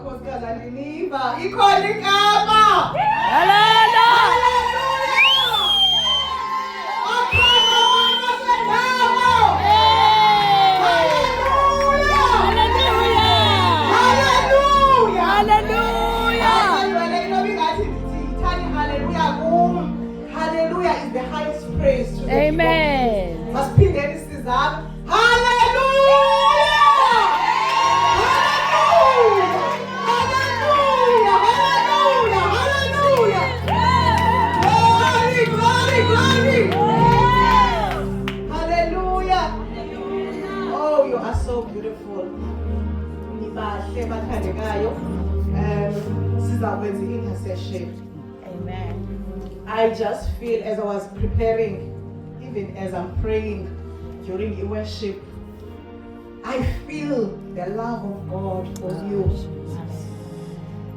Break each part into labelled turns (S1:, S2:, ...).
S1: amakhosikazi andiniva. Ikhona igama. Hallelujah is the highest praise to the
S2: Amen.
S1: King of Kings. Masiphindeni sizame. Hallelujah! Hallelujah! Hallelujah! Hallelujah! Hallelujah! Glory, glory, glory! Hallelujah! Oh, you are so beautiful. Nibahle bathandekayo. Sizakwenza intercession.
S2: Amen.
S1: I just feel as I was preparing, even as I'm praying during the worship, I feel the love of God for you.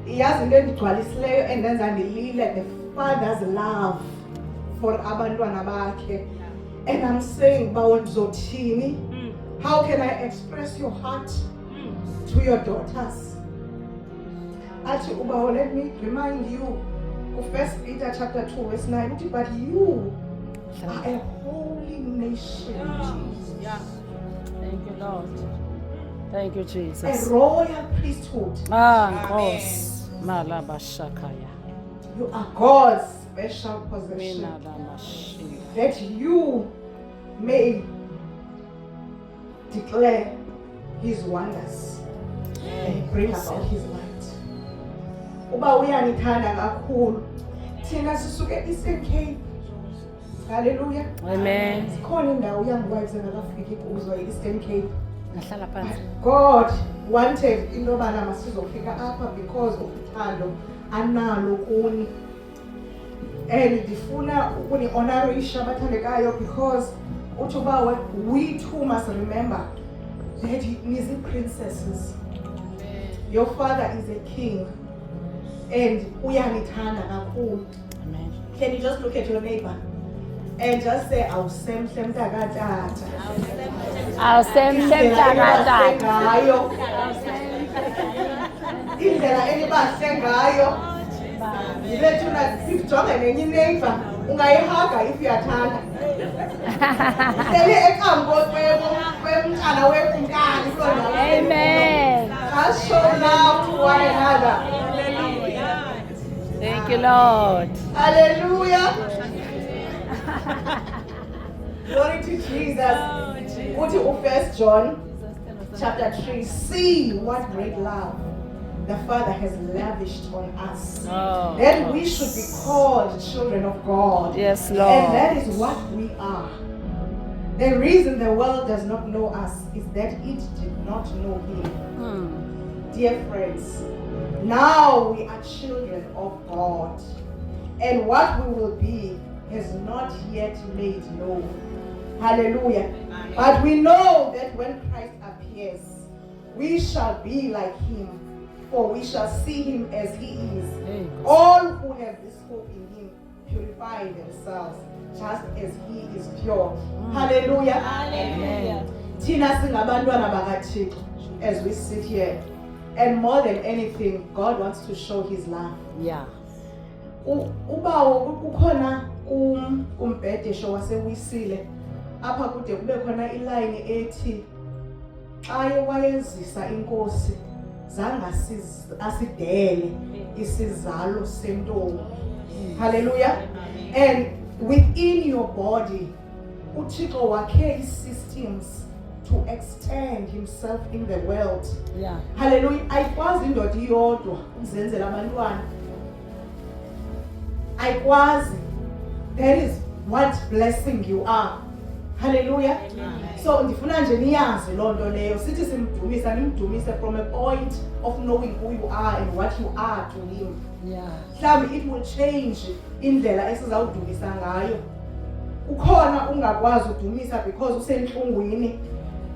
S1: Yazi into endigcwalisileyo endenza ndilile, the Father's love for abantwana bakhe. And I'm saying, bawo ndizothini? How can I express your heart to your daughters? Athi ubawo, let me remind you. 1 Peter chapter 2 verse 9, but you are a holy nation.
S2: Yeah. Thank you, Lord. Thank you,
S1: A
S2: Jesus.
S1: royal priesthood.
S2: Nkos. Malabashakaya.
S1: You are God's special possession.
S2: Minalamashi.
S1: That you may declare His wonders and bring about His light. Uba uyanithanda kakhulu. Thina sisuke Eastern Cape. Hallelujah.
S2: Amen.
S1: Sikhona indawo young wives engakafiki kuzo Eastern Cape.
S2: Nahlala phansi.
S1: God wanted into yobana masizofika apha because of uthando analo kuni. And ndifuna ukuni-honorisha abathandekayo because uthi uba we too must remember that nizi-princesses. Your father is a king and uyanithanda kakhulu.
S2: Amen.
S1: Can you just look at your neighbor and just say, awusemhle mntakatata.
S2: Awusemhle mntakatata.
S1: Ngayo. Indlela enibahle ngayo. Lethu sijonge nenye ineighbor ungayihaga if uyathanda. Sele ekambo kwemntana wekumkani kona.
S2: Amen.
S1: Just show love to one another.
S2: Thank you, Lord.
S1: Hallelujah. Glory to Jesus. Go to 1 John chapter 3. See what great love the Father has lavished on us.
S2: Oh,
S1: That we should be called children of God.
S2: Yes,
S1: And
S2: Lord.
S1: that is what we are. The reason the world does not know us is that it did not know Him. Dear friends, now we are children of God. And what we will be has not yet made known. Hallelujah. But we know that when Christ appears, we shall be like Him, for we shall see Him as He is. All who have this hope in Him purify themselves just as He is pure. Hallelujah.
S2: Amen.
S1: Thina singabantwana bakaThixo as we sit here. And more than anything, God wants to show His love.
S2: Yeah.
S1: Ubawo kukhona umbhedesho wasewisile apha kude kube khona iline ethi xa wayezisa inkosi zanga asidele isizalo sentombi. Hallelujah. And within your body uThixo wakhe systems to extend Himself in the world.
S2: Yeah.
S1: Hallelujah. Ayikwazi indoda iyodwa ukuzenzela abantwana. Ayikwazi. That is what blessing you are. Hallelujah. So ndifuna nje niyazi loo nto leyo. Sithi simdumisa, nimdumise from a point of knowing who you are and what you are to Him.
S2: Yeah.
S1: Mhlawumbi it will change indlela esizawudumisa ngayo. Ukhona ungakwazi udumisa because usenhlungwini.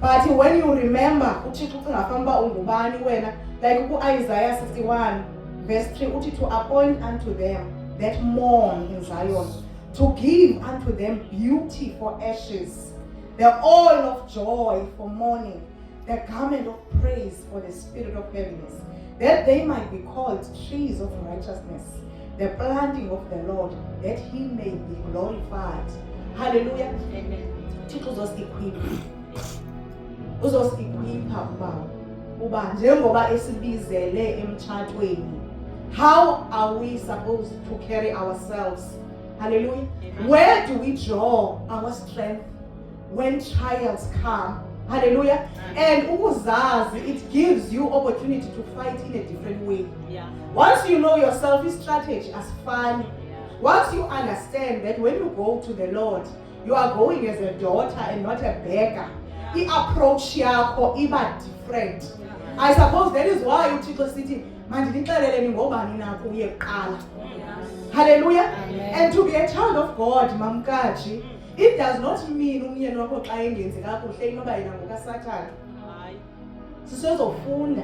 S1: But when you remember uThixo ungafamba ungubani wena, like ku-Isaiah 61 verse 3 uthi to appoint unto them that mourn in Zion, to give unto them beauty for ashes, the oil of joy for mourning, the garment of praise for the spirit of heaviness, that they might be called trees of righteousness, the planting of the Lord, that he may be glorified. Hallelujah.
S2: Amen.
S1: Thixo uzosikhipha uba njengoba esibizele emtshatweni. How are we supposed to carry ourselves? Hallelujah.
S2: Amen.
S1: Where do we draw our strength when trials come? Hallelujah. And ukuzazi, it gives you opportunity to fight in a different way.
S2: Yeah.
S1: Once you know your self-strategy as fun, once you understand that when you go to the Lord, you are going as a daughter and not a beggar, the approach yakho iba different. I suppose that is why uThixo sithi mandinixeleleni ngobani na kuye kuqala. Hallelujah.
S2: Amen.
S1: And to be a child of God, Mamkaji, it does not mean umyeni wakho xa engenzi kakuhle inoba yena ngokaSathane.
S2: Hayi.
S1: Sisezofunda.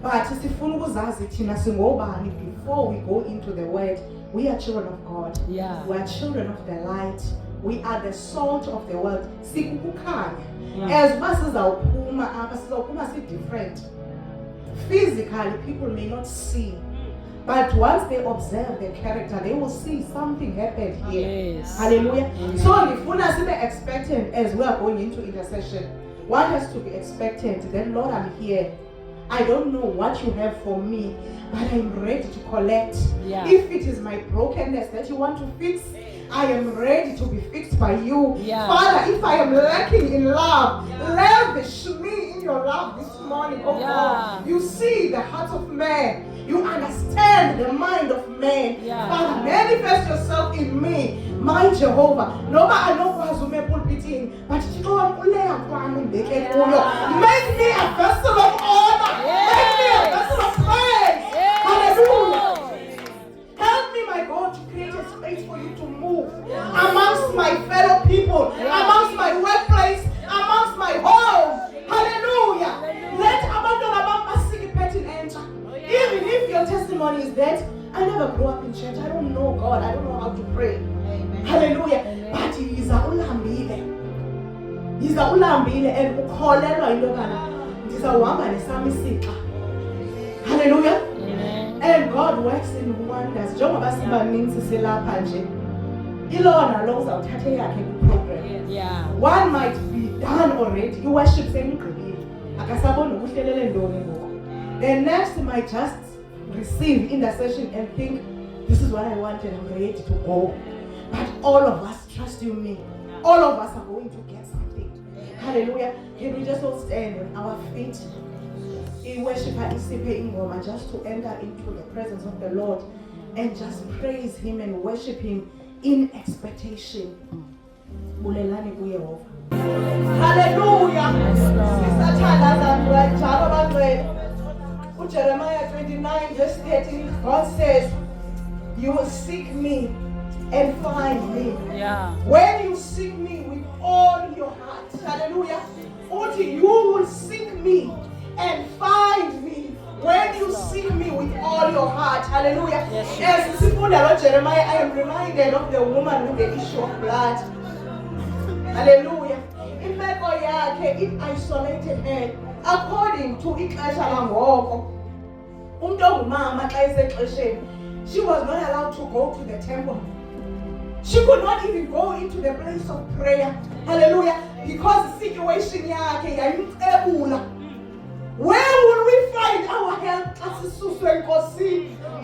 S1: But sifuna ukuzazi thina singobani before we go into the word. We are children of God.
S2: Yeah.
S1: We are children of the light. We are the salt of the world. Sikukukhanya.
S2: Yeah.
S1: As uba sizawuphuma apha sizawuphuma different. Physically, people may not see. But once they observe the character, they will see something happened here.
S2: Yes.
S1: Hallelujah.
S2: Amen.
S1: So ngifuna sibe expectant as we are going into intercession. One has to be expectant. Then Lord, I'm here. I don't know what you have for me, but I'm ready to collect.
S2: Yeah.
S1: If it is my brokenness that you want to fix, I am ready to be fixed by you.
S2: Yeah.
S1: Father, if I am lacking in love, lavish me in your love this morning, oh
S2: Yeah.
S1: God. You see the heart of man. You understand the mind of man.
S2: Yeah.
S1: Father, manifest yourself in me, my Jehovah. Noba anokwazi ume pulpitini, but Thixo wam uleya kwami ndibeke kuyo. Make me a vessel of honor. Make me a vessel of praise.
S2: Yes.
S1: Hallelujah. Help me, my God, to create a space for you to move amongst my fellow people, amongst my workplace, amongst my home. Hallelujah. Let abantwana bam basikiphethe inentsha. Even if your testimony is that I never grew up in church, I don't know God, I don't know how to pray.
S2: Amen.
S1: Hallelujah.
S2: Amen.
S1: But yiza ulambile and ukholelwa into kana ndizawuhamba nesami isixa. Hallelujah.
S2: Amen.
S1: And God works in wonders. Njengoba sibaninzi silapha nje, ilona lo uzawuthatha yakhe ku-program.
S2: Yeah.
S1: One might be done already. I-worship seyigqibile. Akasaboni ukuhlelele ntoni ngoku. The next might just receive intercession and think, this is what I want and I'm ready to go. But all of us, trust you me, all of us are going to get something. Hallelujah. Can we just all stand on our feet? In worship isiphe ingoma, just to enter into the presence of the Lord and just praise him and worship him in expectation. Bulelani kuYehova. Hallelujah. Sisathandazana njalo bangcwele. Jeremiah 29 verse 13, God says, you will seek me and find me.
S2: Yeah.
S1: When you seek me with all your heart, hallelujah, you will seek me and find me. When you seek me with all your heart, hallelujah.
S2: Yes,
S1: As Sifunda Jeremiah, I am reminded of the woman with the issue of blood. Hallelujah. Imeko yakhe, it isolated her according to ixesha langoko. Umuntu ongumama xa esexesheni, she was not allowed to go to the temple. She could not even go into the place of prayer. Hallelujah. Because the situation yakhe yayimcebula. Where will we find our help?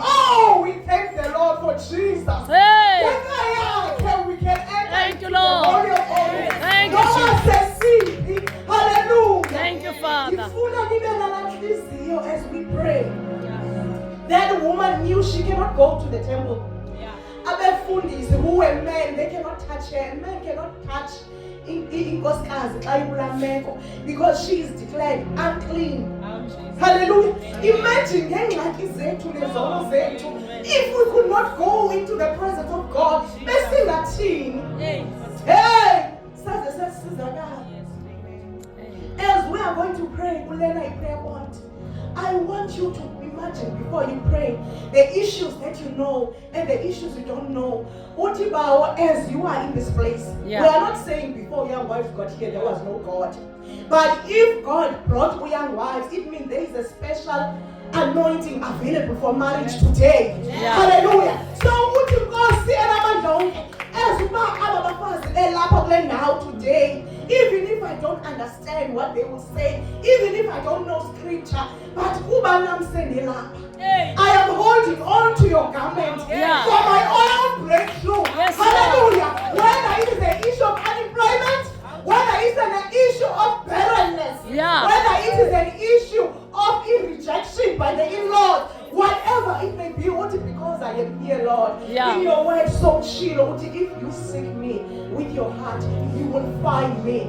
S1: Oh, we thank the Lord for Jesus.
S2: Hey.
S1: We can enter
S2: Thank you,
S1: into the
S2: Lord.
S1: Holy of Holies.
S2: Thank you,
S1: No one
S2: Jesus.
S1: says see. Hallelujah.
S2: Thank you, Father.
S1: Ifuna nibe nalanhliziyo as we pray. That woman knew she cannot go to the temple. Abefundisi who were men, they cannot touch her. A man cannot touch inkosikazi xa ikula meko because she is declared unclean. Hallelujah. Imagine ngengxaki zethu nezono zethu. If we could not go into the presence of God, besingathini? Hey, saze sesizakala. As we are going to pray, Ulena, a prayer point. I want you to imagine before you pray the issues that you know and the issues you don't know. As you are in this place,
S2: Yeah.
S1: we are not saying before your wife got here there was no God. But if God brought young wives, it means there is a special anointing available for marriage today.
S2: Yeah.
S1: Hallelujah. So uthi Nkosi enamandla onke ezuba ababafazi elapha kule ndawo today, even if I don't understand what they will say, even if I don't know scripture, but kuba namsende lapha, I am holding on to your garment for my own breakthrough.
S2: Yes,
S1: hallelujah. Whether it is an issue of unemployment, whether it's an issue of barrenness, whether it is an issue of rejection by the in-laws, whatever it may be, because I am here, Lord. In your word, so chill, if you seek me with your heart, you will find me.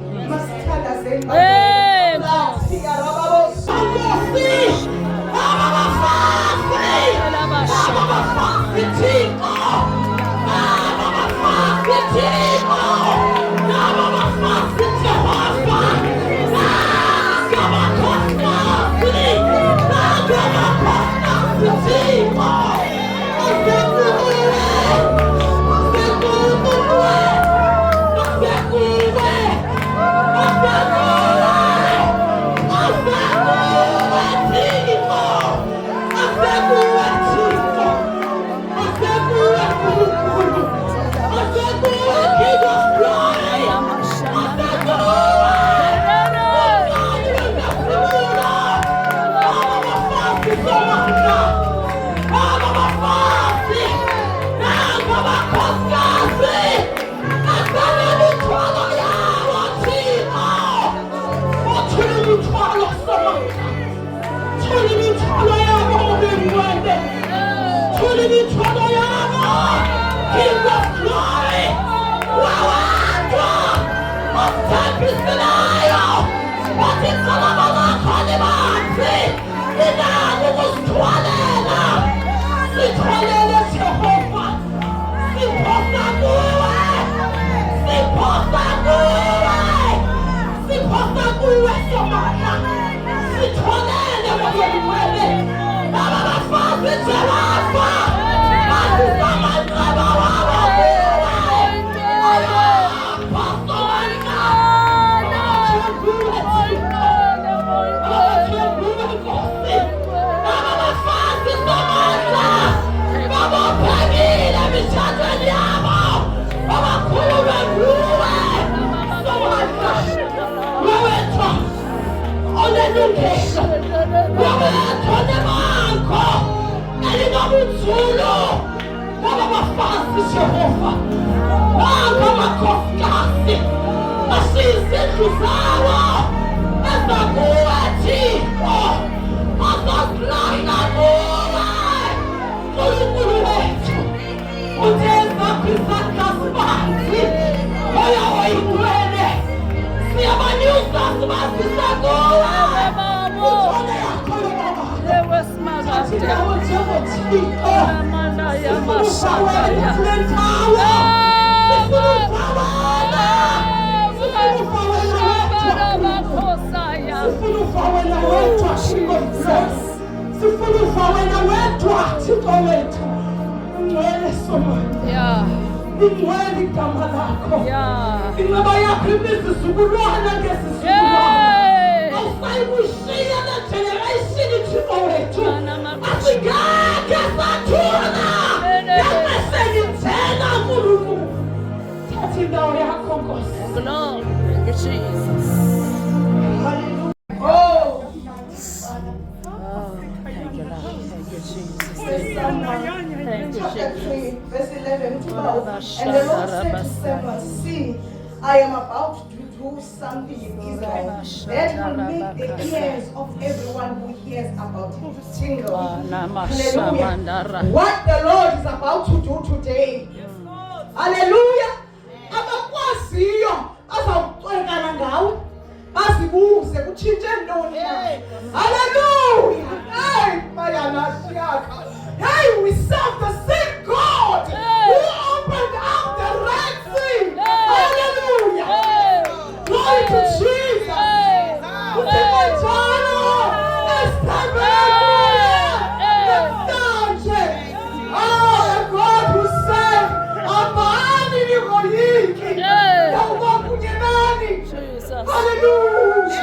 S1: And the Lord said to Samuel, see, I am about to do something in Israel that will make the ears of everyone who hears about it tingle. Hallelujah. What the Lord is about to do today. Hallelujah. Abakwaziyo azawucwekana ngawe bazibuze kutshintshe ntoni. Hallelujah. Hey, mayana shaka. Hey, we serve the same God who opened up the Red Sea. Hallelujah. Glory to Jesus. Oh, the God who said, Hallelujah.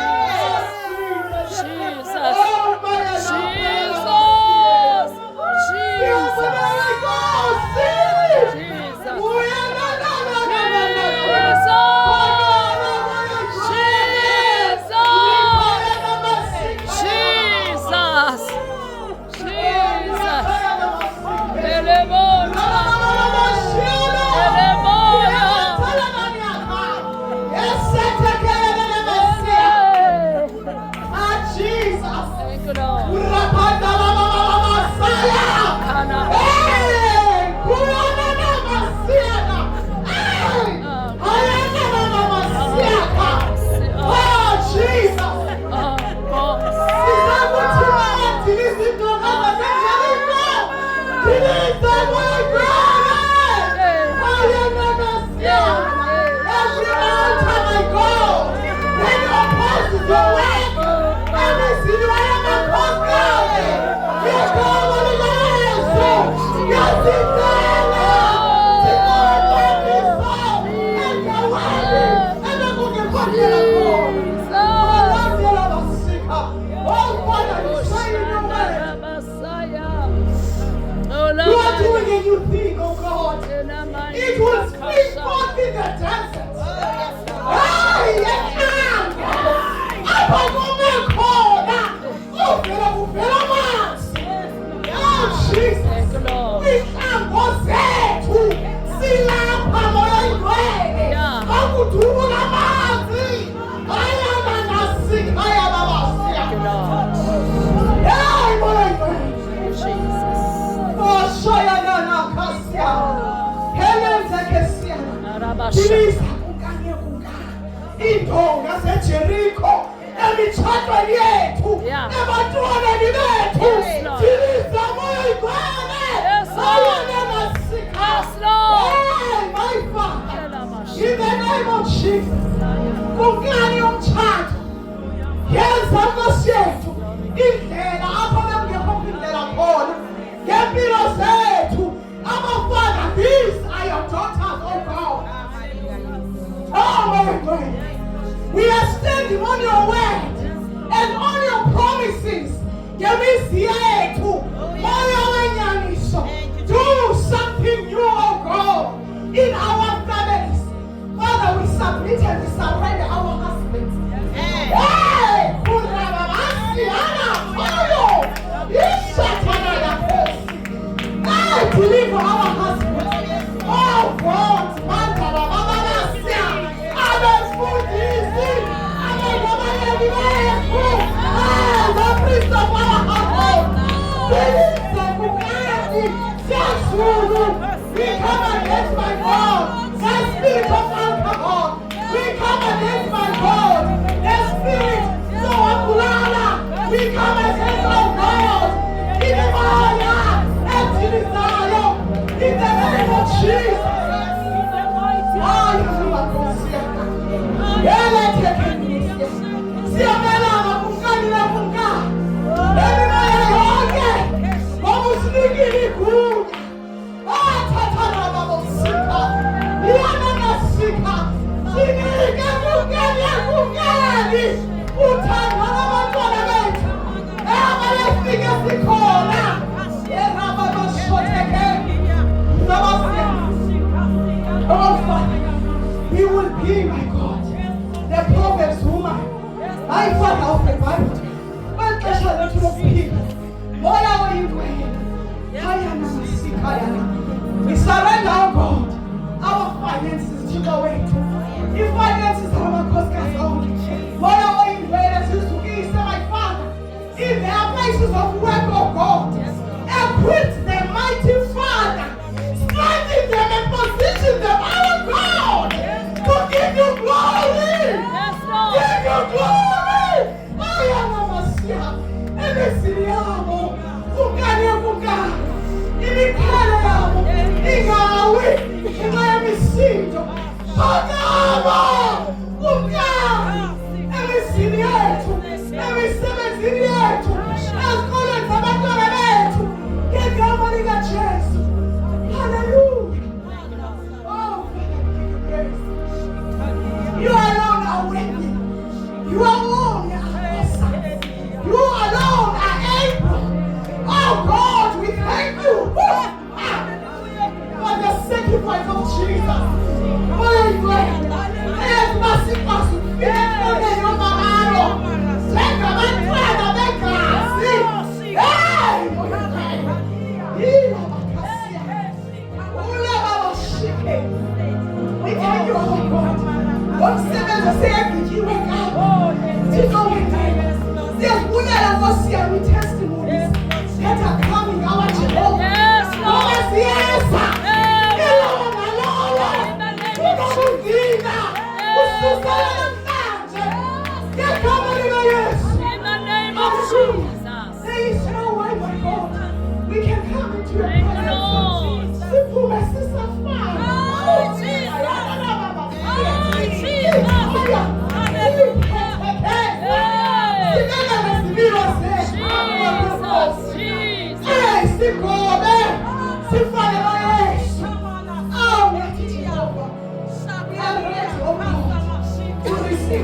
S1: Anything you think, oh God, it will spring forth in the desert. Hey, yes, oh, Jesus. We can't go zethu. Silapha moya ingcwele. Akudubula amanzi. Ayana nasikhaya baba. Hey, moya ingcwele. Oh, shayana nakasia. Helenza kesia. Bilisa kungane kungane. Indonga zeJericho. Emitshatweni yethu. Ebantwaneni bethu. Bilisa moya ingcwele. Ayana nasikhaya. Hey, my Father. In the name of Jesus. Kungane umtshato. Yenza Nkosi yethu. Indlela apho bekungekho indlela khona. Ngempilo zethu. Our Father, these are your daughters, oh God. Oh my God. We are standing on your word and on your promises. Do something new, oh God, in our families. Father, we submit and we surrender our husbands. Hey! Deliver our husbands. Oh God, the priest of our household. We come against my God, the spirit of alcohol. We come against my God, the spirit of Akulala. We come against our God, in the fire and in the desire, in the name of Jesus. Oh, Father, we will be, my God, the Proverbs woman, my Father of the Bible. But special to the people. What are you doing? We surrender, oh God, our finances to go into. If finances are our cost, what are you doing? My Father, in their places of work, oh God, equip them, mighty Father, strengthen them and position them, our God, to give you glory. Give you glory. I am a Messiah. And the city of Fugani. Imikhalayo, ingawi, ingayamisito. Pagama, ungami, emisini yethu, emisebenzini yethu, ezikoleni zabantwana bethu, ngegama likaJesu. Hallelujah. Oh, praise. You alone are worthy. You alone are awesome. You alone are able. Oh God, we thank you for the sacrifice of Jesus. Oh, great. Yes, mercy, mercy. We thank you, oh God. What seven to say, you wake up. With testimonies that are coming our Jehovah. Yes, Lord. Yes, in the name of Jesus. There is no way, my God. We can come into your presence. Simple messages of fire. Oh, Jesus.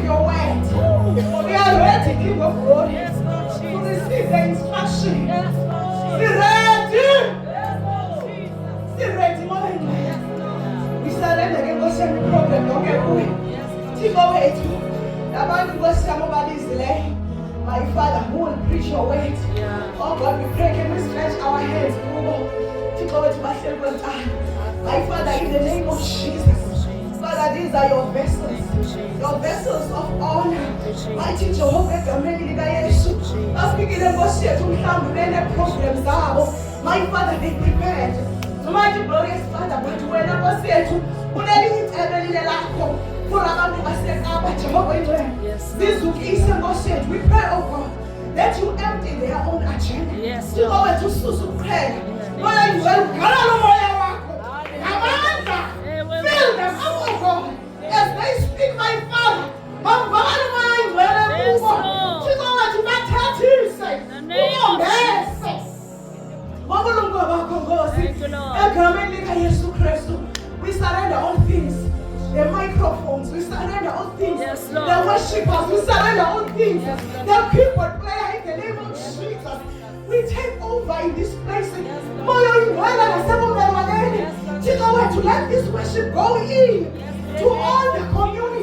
S1: Your word. We are ready, King of Glory, to receive the instruction. Be ready. Thixo wethu labantu Nkosi ababizile, my Father, who will preach your word.
S2: Yeah.
S1: Oh God, we pray, can we stretch our hands kubo Thixo wethu bahleli kwentala. My Father, in the name of Jesus, Father, these are your vessels of honor. Mighty Jehovah, egameni likaYesu, bafikile Nkosi yethu mhlawumbe bene-programs zabo. My Father, they prepared. Mighty glorious Father, but wena Nkosi yethu unelinye icebo lile lakho for abantu baseKapa, Jehovah ingcwele. Zizukise Nkosi yethu. We pray, oh God, that you empty their own agenda. Thixo wethu ususe ukuqhela. Moya ingcwele ugala lo moya wakho. Ngamandla. Fill them up, oh God, as they speak, my Father. Bavale moya ingcwele kubo. Thixo wethu bathathise. Ubombese. Ngobulungu bakho Nkosi. Egameni likaYesu Kristu. We surrender all things. The microphones, we surrender all things.
S2: Yes, Lord.
S1: The worshippers, we surrender all things.
S2: Yes, Lord.
S1: The keyboard player, in the name of Jesus, we take over in this place. Moya ingcwele nasebumelwaneni. Thixo wethu, let this worship go in to all the community.